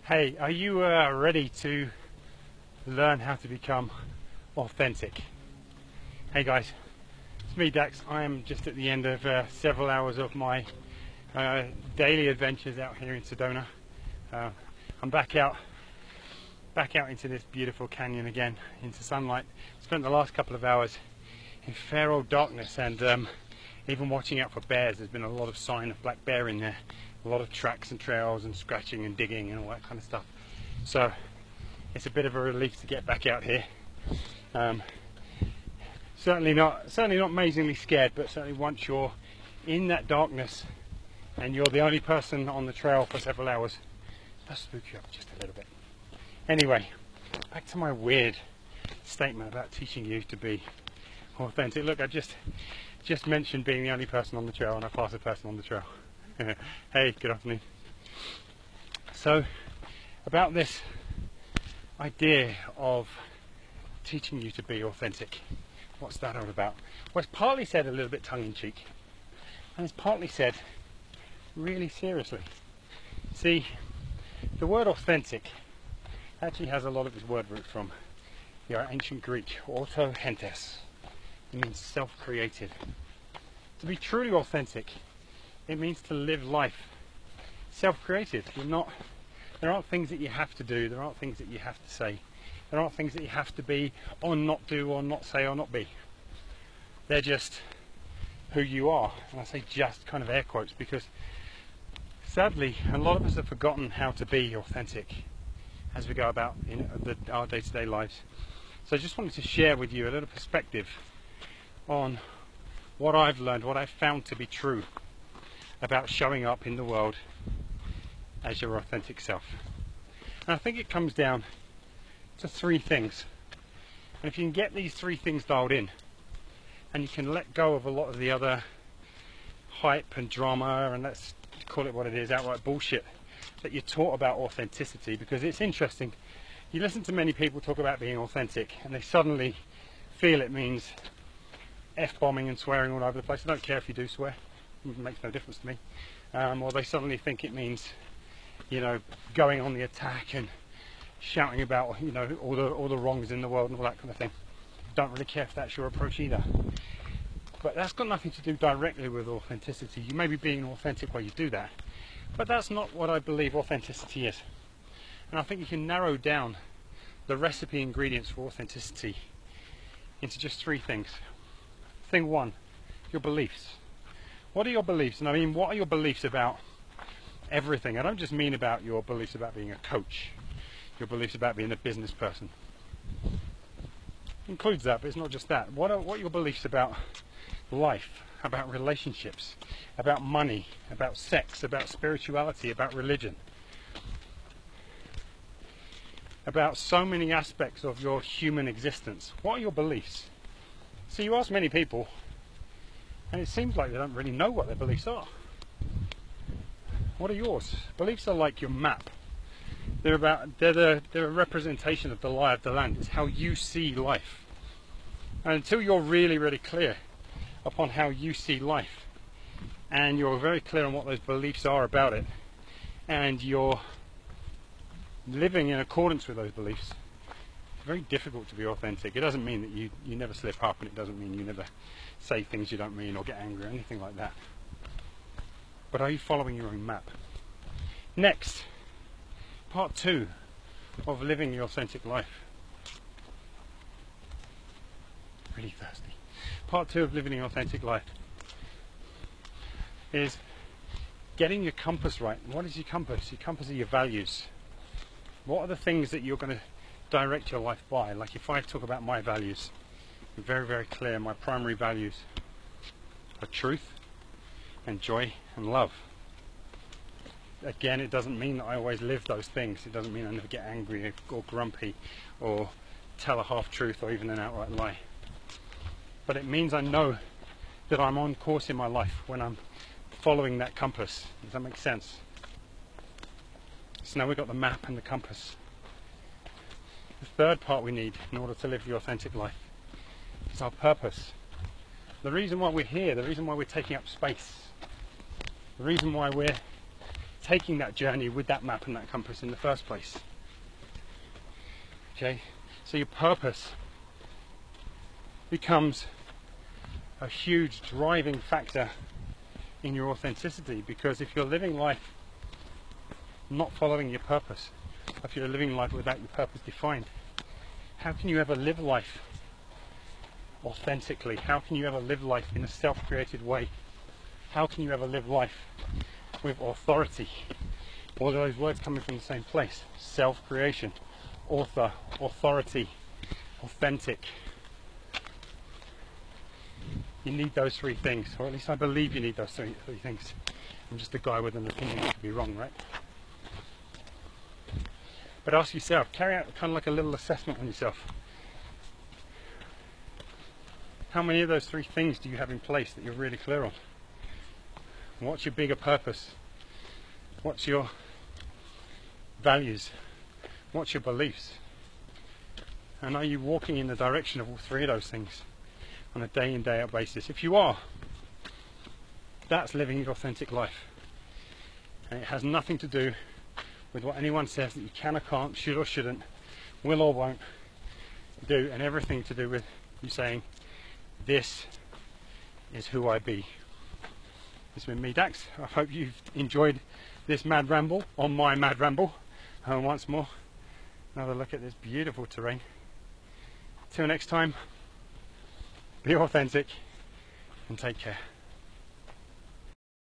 Hey, are you ready to learn how to become authentic? Hey guys, it's me Dax. I am just at the end of several hours of my daily adventures out here in Sedona. I'm back out into this beautiful canyon again, into sunlight. Spent the last couple of hours in fair old darkness, and even watching out for bears. There's been a lot of sign of black bear in there, a lot of tracks and trails and scratching and digging and all that kind of stuff. So it's a bit of a relief to get back out here. Certainly not amazingly scared, but certainly once you're in that darkness and you're the only person on the trail for several hours, it does spook you up just a little bit. Anyway, back to my weird statement about teaching you to be authentic. Look, I just mentioned being the only person on the trail, and I pass a person on the trail. Hey, good afternoon. So, about this idea of teaching you to be authentic, what's that all about? Well, it's partly said a little bit tongue-in-cheek, and it's partly said really seriously. See, the word authentic actually has a lot of its word root from the ancient Greek, auto-hentes. It means self-created. To be truly authentic, it means to live life self-created. There aren't things that you have to do, there aren't things that you have to say, there aren't things that you have to be or not do or not say or not be. They're just who you are. And I say just kind of air quotes, because sadly a lot of us have forgotten how to be authentic as we go about in our day-to-day lives. So I just wanted to share with you a little perspective on what I've learned, what I've found to be true about showing up in the world as your authentic self. And I think it comes down to three things. And if you can get these three things dialed in, and you can let go of a lot of the other hype and drama, and let's call it what it is, outright bullshit that you're taught about authenticity, because it's interesting. You listen to many people talk about being authentic, and they suddenly feel it means F-bombing and swearing all over the place. I don't care if you do swear. It makes no difference to me. Or they suddenly think it means, going on the attack and shouting about, all the wrongs in the world and all that kind of thing. Don't really care if that's your approach either. But that's got nothing to do directly with authenticity. You may be being authentic while you do that, but that's not what I believe authenticity is. And I think you can narrow down the recipe ingredients for authenticity into just three things. Thing one, your beliefs. What are your beliefs? And I mean, what are your beliefs about everything? I don't just mean about your beliefs about being a coach, your beliefs about being a business person. It includes that, but it's not just that. What are your beliefs about life, about relationships, about money, about sex, about spirituality, about religion? About so many aspects of your human existence. What are your beliefs? So you ask many people, and it seems like they don't really know what their beliefs are. What are yours? Beliefs are like your map. They're a representation of the lie of the land. It's how you see life. And until you're really, really clear upon how you see life, and you're very clear on what those beliefs are about it, and you're living in accordance with those beliefs, it's very difficult to be authentic. It doesn't mean that you never slip up, and it doesn't mean you never say things you don't mean or get angry or anything like that. But are you following your own map? Next, part two of living the authentic life. Really thirsty. Part two of living the authentic life is getting your compass right. What is your compass? Your compass are your values. What are the things that you're going to direct your life by? Like if I talk about my values, I'm very, very clear. My primary values are truth and joy and love. Again, it doesn't mean that I always live those things. It doesn't mean I never get angry or grumpy or tell a half-truth or even an outright lie. But it means I know that I'm on course in my life when I'm following that compass. Does that make sense? So now we've got the map and the compass. The third part we need in order to live the authentic life is our purpose. The reason why we're here, the reason why we're taking up space, the reason why we're taking that journey with that map and that compass in the first place. Okay, so your purpose becomes a huge driving factor in your authenticity, because if you're living life not following your purpose, if you're living life without your purpose defined, how can you ever live life authentically? How can you ever live life in a self-created way? How can you ever live life with authority? All of those words coming from the same place: self-creation, author, authority, authentic. You need those three things, or at least I believe you need those three things. I'm just a guy with an opinion, I could be wrong, right? But ask yourself, carry out kind of like a little assessment on yourself. How many of those three things do you have in place that you're really clear on? What's your bigger purpose? What's your values? What's your beliefs? And are you walking in the direction of all three of those things on a day in, day out basis? If you are, that's living your authentic life. And it has nothing to do with what anyone says that you can or can't, should or shouldn't, will or won't do, and everything to do with you saying, this is who I be. This has been me, Dax. I hope you've enjoyed this mad ramble on my mad ramble. And once more, another look at this beautiful terrain. Till next time, be authentic and take care.